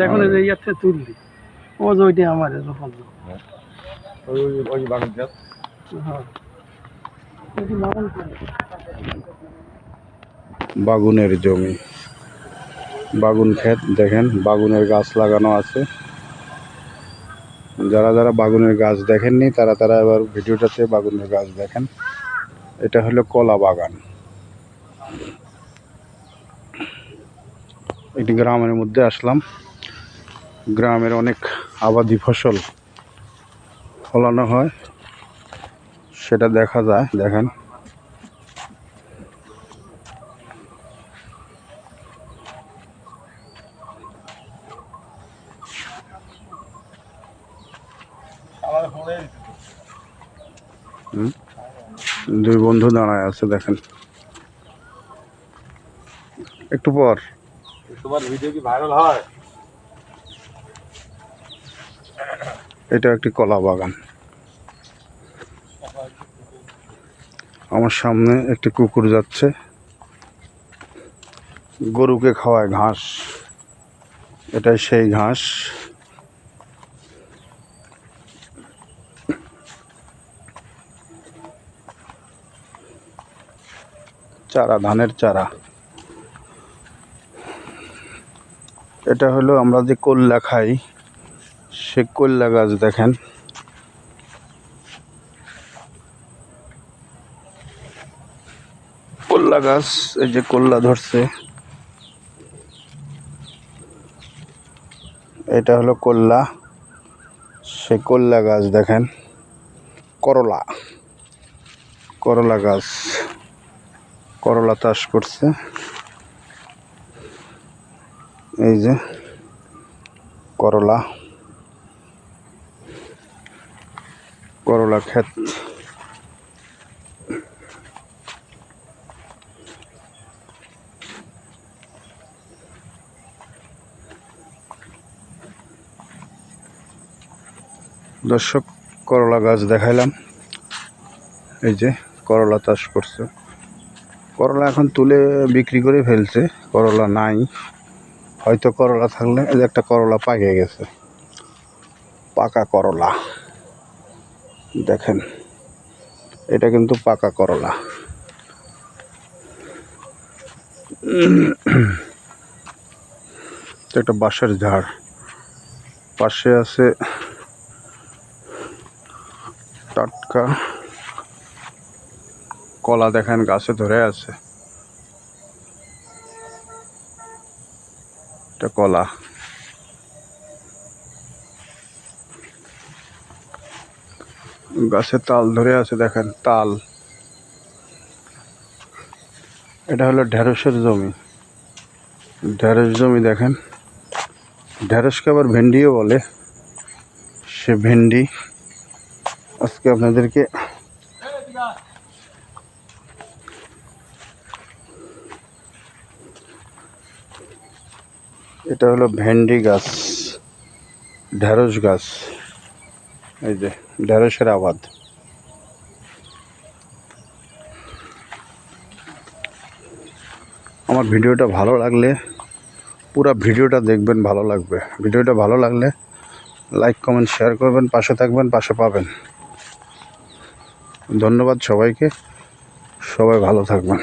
এখন এই যে ইয়াতে তুললি ও যে ওইটা আমার রোপণ ওই বাগান গাছ। হ্যাঁ বাগুনের জমি, বাগুন ক্ষেত দেখেন, বাগুনের গাছ লাগানো আছে। যারা যারা বাগুনের গাছ দেখেননি তারা তারা এবার ভিডিওটাতে বাগুনের গাছ দেখেন। এটা হলো কলা বাগান। একটি গ্রামের মধ্যে আসলাম। গ্রামের অনেক আবাদি ফসল ফলানো হয়, সেটা দেখা যায়। দেখেন দুই বন্ধু দাঁড়ায় আছে, দেখেন। একটু পর তোমার ভিডিও কি ভাইরাল হয়? এটা একটি কলা বাগান। আমার সামনে একটি কুকুর যাচ্ছে, গরুকে খাওয়ায় ঘাস। এটাই সেই ঘাস। চারা, ধানের চারা। এটা হলো আমরা যে কল্লা খাই, সে কল্লা গাছ দেখেন। কল্লা গাছ, এই যে কল্লা ধরছে, এটা হলো কল্লা। সে কল্লা গাছ দেখেন। করলা, করলা গাছ, করলা চাষ করছে। এই যে করলা, করলা ক্ষেত। দর্শক, করলা গাছ দেখাইলাম। এই যে করলা চাষ করছে। করলা এখন তুলে বিক্রি করে ফেলছে, করলা নাই। হয়তো করলা থাকলে, এই যে একটা করলা পাকে গেছে, পাকা করলা দেখেন। এটা কিন্তু পাকা করলা। একটা বাঁশের ঝাড়, পাশে আছে টাটকা কলা দেখেন, গাছে ধরে আছে। এটা কলা। গাছে তাল ধরে আছে, দেখেন তাল। এটা হলো ঢেঁড়সের জমি। ঢেঁড়স জমি দেখেন। ঢেঁড়সকে আবার ভেন্ডিও বলে। সে ভেন্ডি আজকে আপনাদেরকে এটা হলো ভেন্ডি গাছ, ঢেঁড়স গাছ। এই যে ঢেঁড়সের আবাদ। আমার ভিডিওটা ভালো লাগলে পুরো ভিডিওটা দেখবেন, ভালো লাগবে। ভিডিওটা ভালো লাগলে লাইক, কমেন্ট, শেয়ার করবেন, পাশে থাকবেন, পাশে পাবেন। ধন্যবাদ সবাইকে, সবাই ভালো থাকবেন।